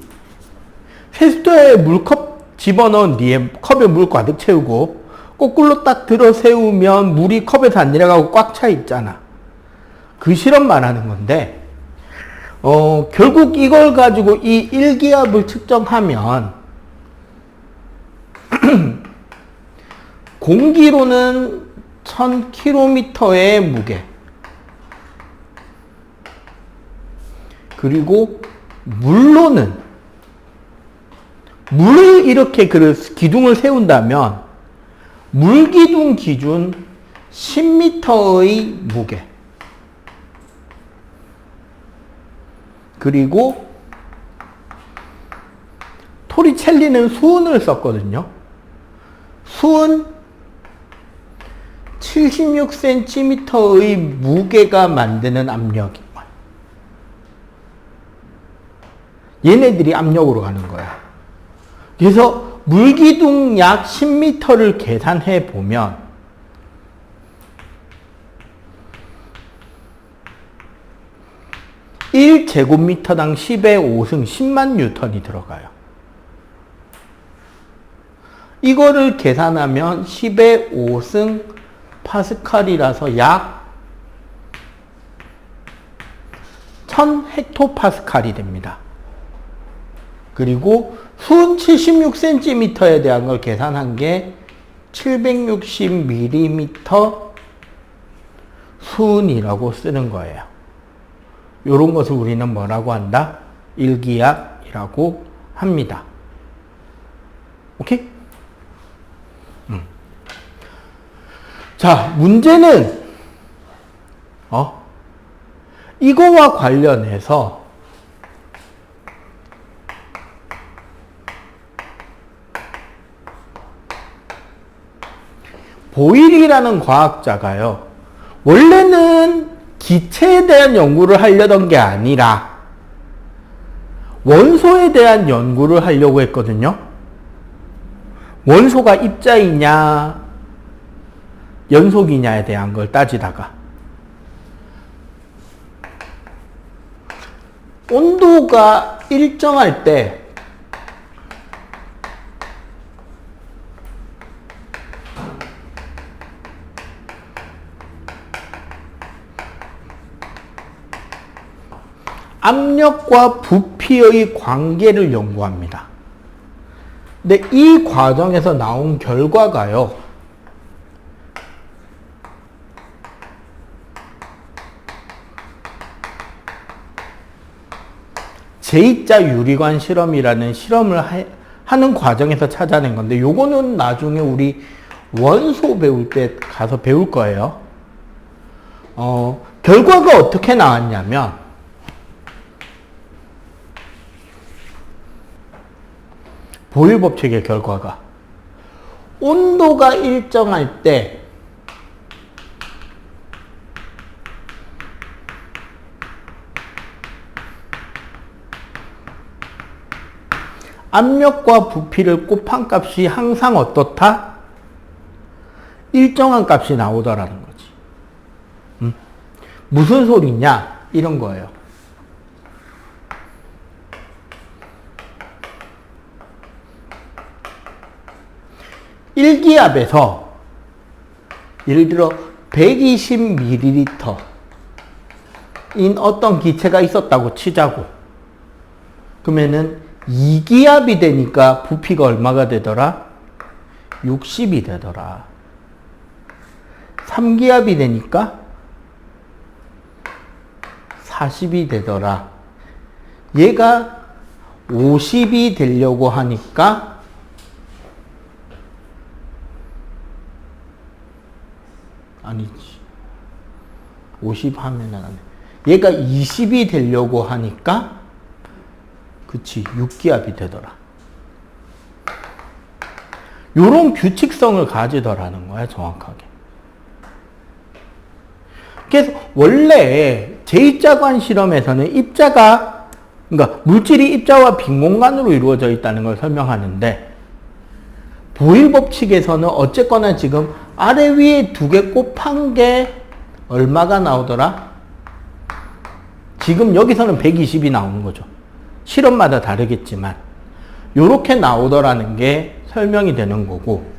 Speaker 1: 세숫대에 물컵 집어넣은 뒤에 컵에 물 가득 채우고 거꾸로 딱 들어 세우면 물이 컵에서 안 내려가고 꽉 차 있잖아. 그 실험 말하는 건데, 결국 이걸 가지고 이 일기압을 측정하면 공기로는 1000km의 무게, 그리고 물로는 물을 이렇게 기둥을 세운다면 물기둥 기준 10m의 무게, 그리고 토리첼리는 수은을 썼거든요. 수은 76cm의 무게가 만드는 압력이 얘네들이 압력으로 가는 거야. 그래서 물기둥 약 10m를 계산해 보면 (1제곱미터당 10의 5승) 10만 뉴턴이 들어가요. 이거를 계산하면 10의 5승 파스칼이라서 약 1000헥토파스칼이 됩니다. 그리고 수은 76cm에 대한 걸 계산한 게 760mm 수은이라고 쓰는 거예요. 이런 것을 우리는 뭐라고 한다? 일기압이라고 합니다. 오케이? 자, 문제는 이거와 관련해서 보일이라는 과학자가요, 원래는 기체에 대한 연구를 하려던 게 아니라 원소에 대한 연구를 하려고 했거든요. 원소가 입자이냐 연속이냐에 대한 걸 따지다가 온도가 일정할 때 압력과 부피의 관계를 연구합니다. 근데 이 과정에서 나온 결과가요, 제2자 유리관 실험이라는 실험을 하는 과정에서 찾아낸 건데, 요거는 나중에 우리 원소 배울 때 가서 배울 거예요. 결과가 어떻게 나왔냐면, 보일 법칙의 결과가 온도가 일정할 때 압력과 부피를 곱한 값이 항상 어떻다? 일정한 값이 나오더라는 거지. 무슨 소리냐? 이런 거예요. 일기압에서 예를 들어 120ml 인 어떤 기체가 있었다고 치자고. 그러면은 2기압이 되니까 부피가 얼마가 되더라? 60이 되더라. 3기압이 되니까 40이 되더라. 얘가 50이 되려고 하니까 아니지. 50 하면은 안 돼. 얘가 20이 되려고 하니까, 그치, 6기압이 되더라. 요런 규칙성을 가지더라는 거야, 정확하게. 그래서 원래 제2자관 실험에서는 입자가, 그러니까 물질이 입자와 빈 공간으로 이루어져 있다는 걸 설명하는데, 보일 법칙에서는 어쨌거나 지금 아래 위에 두 개 곱한 게 얼마가 나오더라? 지금 여기서는 120이 나오는 거죠. 실험마다 다르겠지만 요렇게 나오더라는 게 설명이 되는 거고,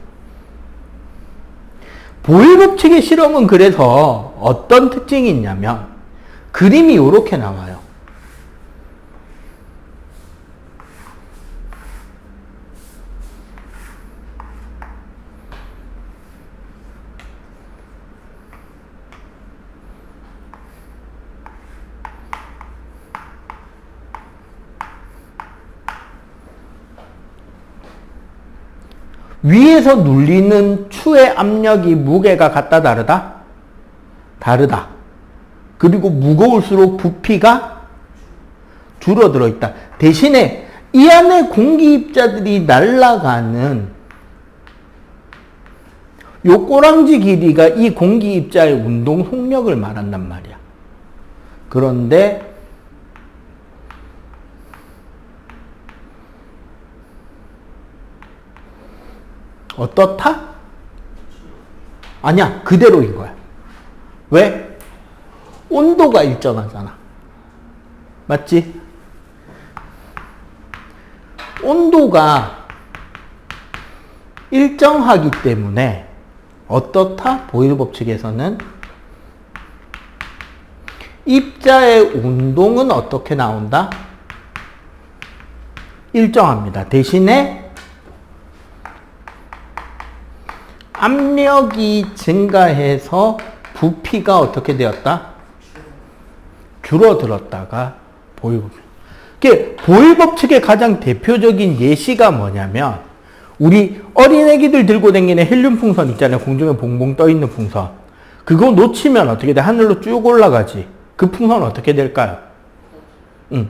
Speaker 1: 보일 법칙의 실험은 그래서 어떤 특징이 있냐면 그림이 요렇게 나와요. 위에서 눌리는 추의 압력이 무게가 같다 다르다? 다르다. 그리고 무거울수록 부피가 줄어들어 있다. 대신에 이 안에 공기 입자들이 날아가는 요 꼬랑지 길이가 이 공기 입자의 운동 속력을 말한단 말이야. 그런데 어떻다? 아니야, 그대로인 거야. 왜? 온도가 일정하잖아. 맞지? 온도가 일정하기 때문에 어떻다? 보일 법칙에서는 입자의 운동은 어떻게 나온다? 일정합니다. 대신에 압력이 증가해서 부피가 어떻게 되었다? 줄어들었다가 보일 법칙. 보일 법칙의 가장 대표적인 예시가 뭐냐면 우리 어린애기들 들고 다니는 헬륨 풍선 있잖아요. 공중에 봉봉 떠 있는 풍선. 그거 놓치면 어떻게 돼? 하늘로 쭉 올라가지. 그 풍선 어떻게 될까요?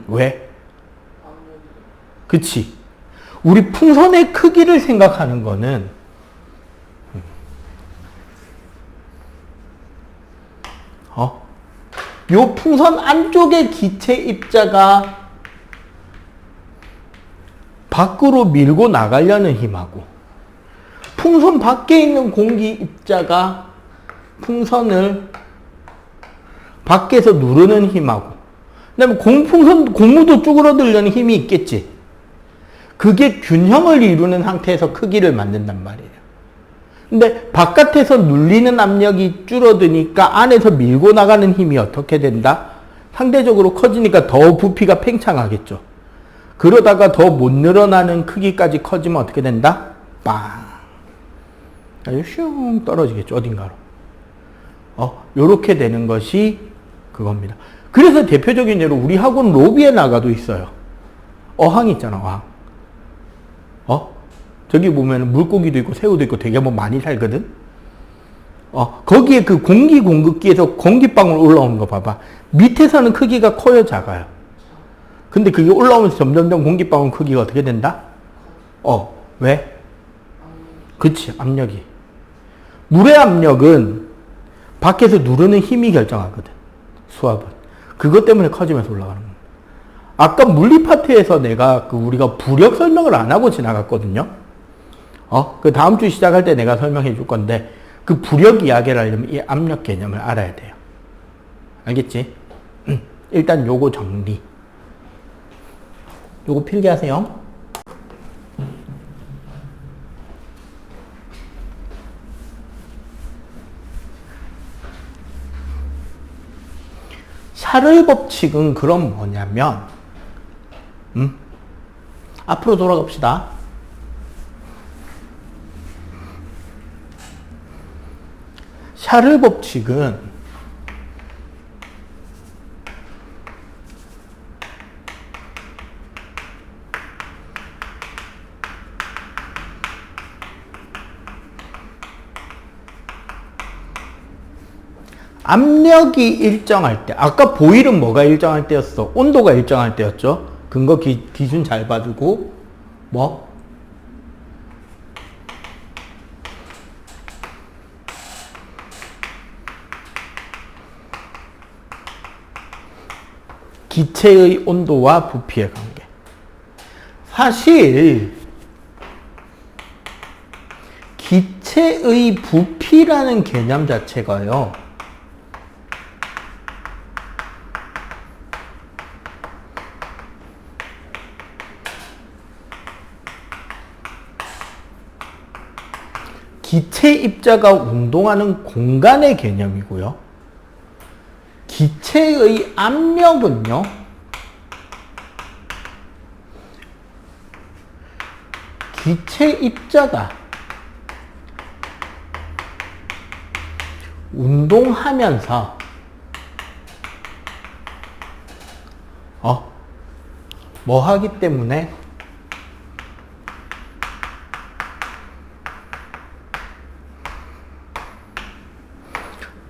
Speaker 1: 왜? 그치. 우리 풍선의 크기를 생각하는 거는 요 풍선 안쪽의 기체 입자가 밖으로 밀고 나가려는 힘하고 풍선 밖에 있는 공기 입자가 풍선을 밖에서 누르는 힘하고 그다음에 고무도 쭈그러들려는 힘이 있겠지. 그게 균형을 이루는 상태에서 크기를 만든단 말이에요. 근데 바깥에서 눌리는 압력이 줄어드니까 안에서 밀고 나가는 힘이 어떻게 된다? 상대적으로 커지니까 더 부피가 팽창하겠죠. 그러다가 더 못 늘어나는 크기까지 커지면 어떻게 된다? 빵! 아주 슝 떨어지겠죠. 어딘가로. 요렇게 되는 것이 그겁니다. 그래서 대표적인 예로 우리 학원 로비에 나가도 있어요. 어항 있잖아, 어항. 저기 보면 물고기도 있고 새우도 있고 되게 뭐 많이 살거든. 거기에 그 공기 공급기에서 공기방울 올라오는 거 봐봐. 밑에서는 크기가 커요, 작아요? 근데 그게 올라오면서 점점점 공기방울 크기가 어떻게 된다? 왜? 그치, 압력이. 물의 압력은 밖에서 누르는 힘이 결정하거든, 수압은. 그것 때문에 커지면서 올라가는 거야. 아까 물리 파트에서 내가 우리가 부력 설명을 안 하고 지나갔거든요. 그 다음 주 시작할 때 내가 설명해 줄 건데, 그 부력 이야기를 하려면 이 압력 개념을 알아야 돼요. 알겠지? 일단 요거 정리. 요거 필기하세요. 샤를 법칙은 그럼 뭐냐면, 앞으로 돌아갑시다. 샤를 법칙은 압력이 일정할 때, 아까 보일은 뭐가 일정할 때였어? 온도가 일정할 때였죠? 근거 기준 잘 봐주고, 뭐? 기체의 온도와 부피의 관계. 사실 기체의 부피라는 개념 자체가요, 기체 입자가 운동하는 공간의 개념이고요. 기체의 압력은요, 기체 입자가 운동하면서 뭐 하기 때문에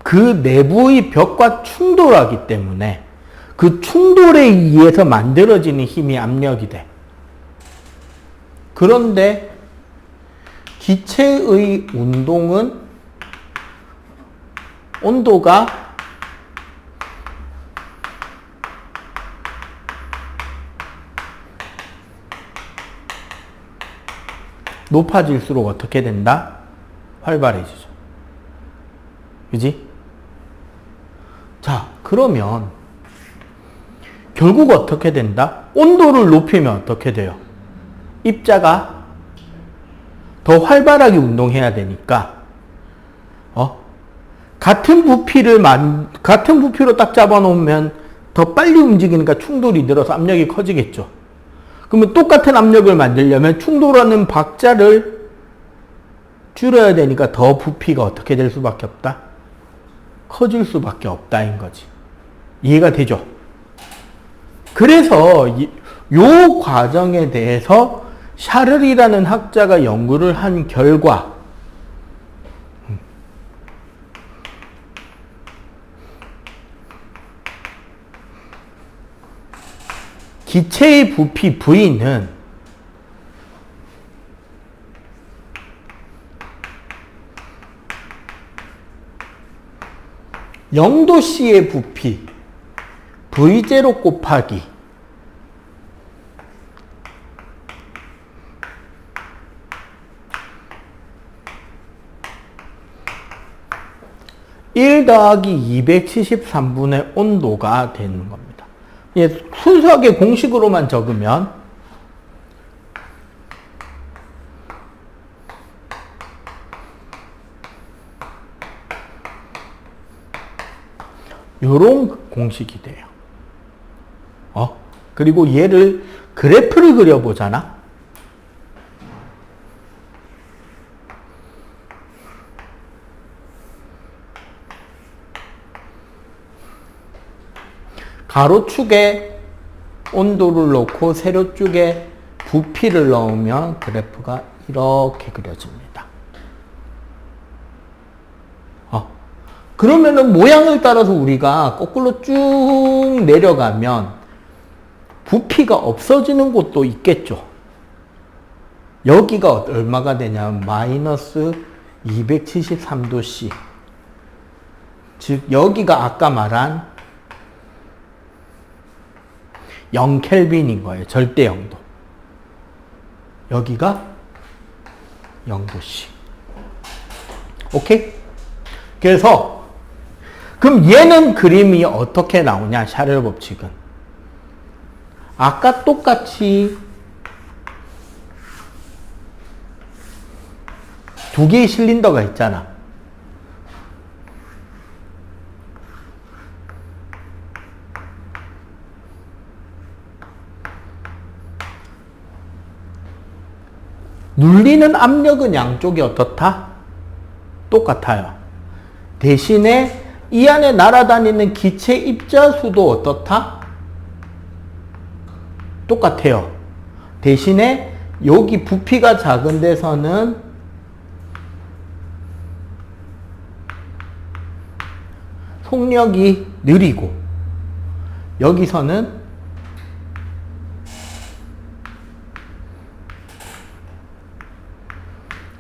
Speaker 1: 그 내부의 벽과 충돌하기 때문에 그 충돌에 의해서 만들어지는 힘이 압력이 돼. 그런데 기체의 운동은 온도가 높아질수록 어떻게 된다? 활발해지죠. 그지? 자, 그러면 결국 어떻게 된다? 온도를 높이면 어떻게 돼요? 입자가 더 활발하게 운동해야 되니까 같은 부피로 딱 잡아놓으면 더 빨리 움직이니까 충돌이 늘어서 압력이 커지겠죠. 그러면 똑같은 압력을 만들려면 충돌하는 박자를 줄여야 되니까 더 부피가 어떻게 될 수밖에 없다? 커질 수밖에 없다인 거지. 이해가 되죠? 그래서 요 과정에 대해서 샤를이라는 학자가 연구를 한 결과 기체의 부피 V는 0도씨의 부피 V0 곱하기 1 더하기 273분의 온도가 되는 겁니다. 순수하게 공식으로만 적으면 요런 공식이 돼요. 그리고 얘를 그래프를 그려보잖아. 가로축에 온도를 넣고 세로축에 부피를 넣으면 그래프가 이렇게 그려집니다. 그러면은 모양을 따라서 우리가 거꾸로 쭉 내려가면 부피가 없어지는 곳도 있겠죠. 여기가 얼마가 되냐면 마이너스 273도C. 즉 여기가 아까 말한 0켈빈인 거예요. 절대 영도. 여기가 0도씨. 오케이? 그래서 그럼 얘는 그림이 어떻게 나오냐? 샤를 법칙은. 아까 똑같이 두 개의 실린더가 있잖아. 눌리는 압력은 양쪽이 어떻다? 똑같아요. 대신에 이 안에 날아다니는 기체 입자 수도 어떻다? 똑같아요. 대신에 여기 부피가 작은 데서는 속력이 느리고 여기서는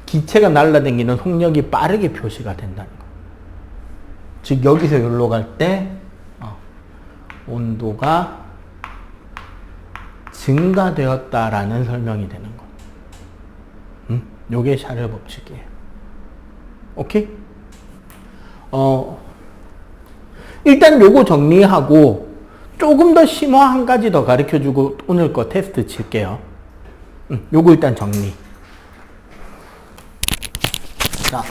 Speaker 1: 기체가 날아다니는 속력이 빠르게 표시가 된다는 거. 즉 여기서 여기로 갈 때 온도가 증가되었다라는 설명이 되는 거. 요게 샤를 법칙이에요. 오케이? 일단 요거 정리하고 조금 더 심화 한 가지 더 가르쳐주고 오늘 거 테스트 칠게요. 요거 일단 정리. 자,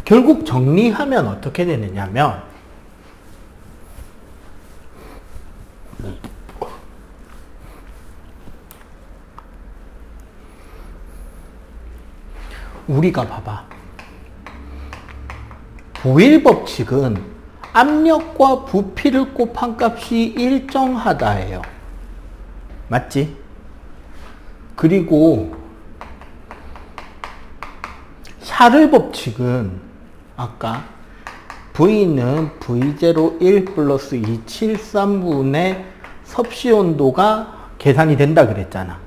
Speaker 1: 결국 정리하면 어떻게 되느냐면 우리가 봐봐. 보일 법칙은 압력과 부피를 곱한 값이 일정하다예요. 맞지? 그리고 샤를 법칙은 아까 V는 V0 1 플러스 273분의 섭씨 온도가 계산이 된다 그랬잖아.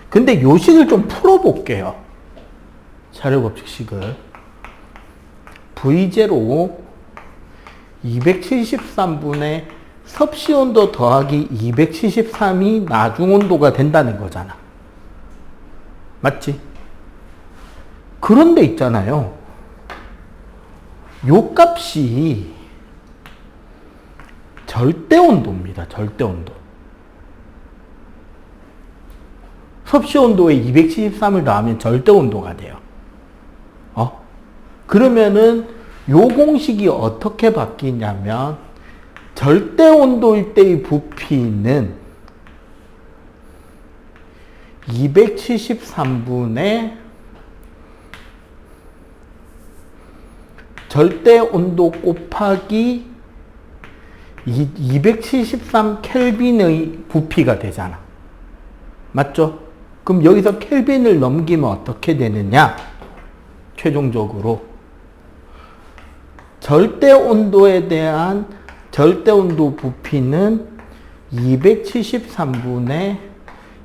Speaker 1: 근데 요 식을 좀 풀어볼게요. 샤를 법칙식을 V0 273분의 섭씨 온도 더하기 273이 나중 온도가 된다는 거잖아. 맞지? 그런데 있잖아요. 요 값이 절대 온도입니다. 절대 온도. 섭씨 온도에 273을 더하면 절대 온도가 돼요. 그러면은 요 공식이 어떻게 바뀌냐면 절대 온도일 때의 부피는 273분의 절대 온도 곱하기 273 켈빈의 부피가 되잖아. 맞죠? 그럼 여기서 켈빈을 넘기면 어떻게 되느냐? 최종적으로 절대 온도에 대한 절대 온도 부피는 273분의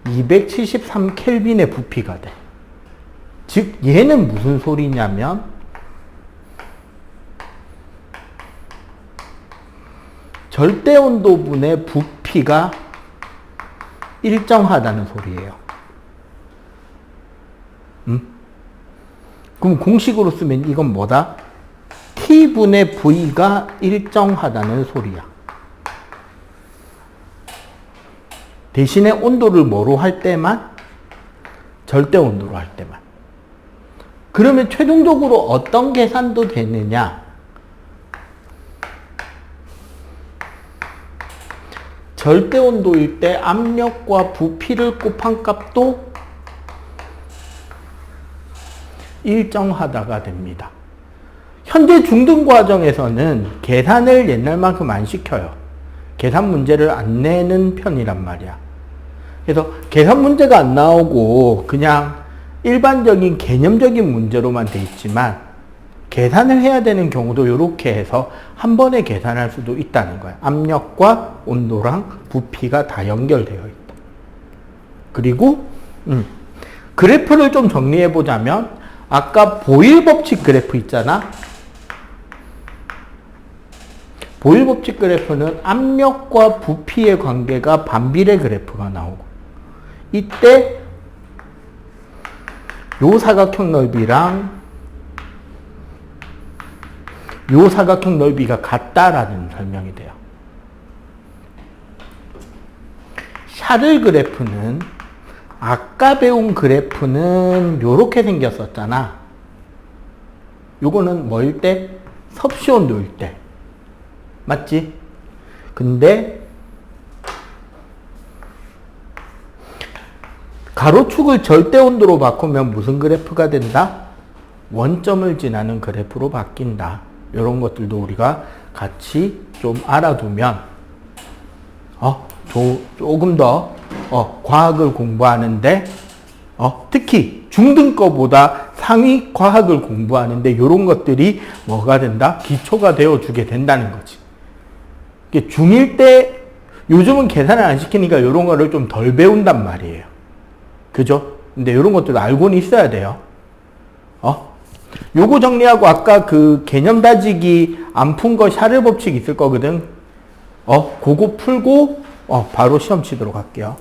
Speaker 1: 273 켈빈의 부피가 돼. 즉 얘는 무슨 소리냐면 절대 온도분의 부피가 일정하다는 소리예요. 그럼 공식으로 쓰면 이건 뭐다? T분의 V가 일정하다는 소리야. 대신에 온도를 뭐로 할 때만? 절대 온도로 할 때만. 그러면 최종적으로 어떤 계산도 되느냐? 절대 온도일 때 압력과 부피를 곱한 값도 일정하다가 됩니다. 현재 중등 과정에서는 계산을 옛날만큼 안 시켜요. 계산 문제를 안 내는 편이란 말이야. 그래서 계산 문제가 안 나오고 그냥 일반적인 개념적인 문제로만 돼 있지만 계산을 해야 되는 경우도 이렇게 해서 한 번에 계산할 수도 있다는 거야. 압력과 온도랑 부피가 다 연결되어 있다. 그리고 그래프를 좀 정리해 보자면 아까 보일 법칙 그래프 있잖아. 보일 법칙 그래프는 압력과 부피의 관계가 반비례 그래프가 나오고 이때 요 사각형 넓이랑 요 사각형 넓이가 같다라는 설명이 돼요. 샤를 그래프는 아까 배운 그래프는 요렇게 생겼었잖아. 요거는 뭐일 때? 섭씨 온도일 때. 맞지? 근데 가로축을 절대 온도로 바꾸면 무슨 그래프가 된다? 원점을 지나는 그래프로 바뀐다. 이런 것들도 우리가 같이 좀 알아두면 조금 더 과학을 공부하는데 특히 중등 거보다 상위 과학을 공부하는데 이런 것들이 뭐가 된다? 기초가 되어주게 된다는 거지. 이게 중1 때 요즘은 계산을 안 시키니까 이런 거를 좀 덜 배운단 말이에요. 그죠? 근데 이런 것들도 알고는 있어야 돼요. 요거 정리하고 아까 그 개념 다지기 안 푼 거 샤를 법칙 있을 거거든. 그거 풀고 바로 시험 치도록 할게요.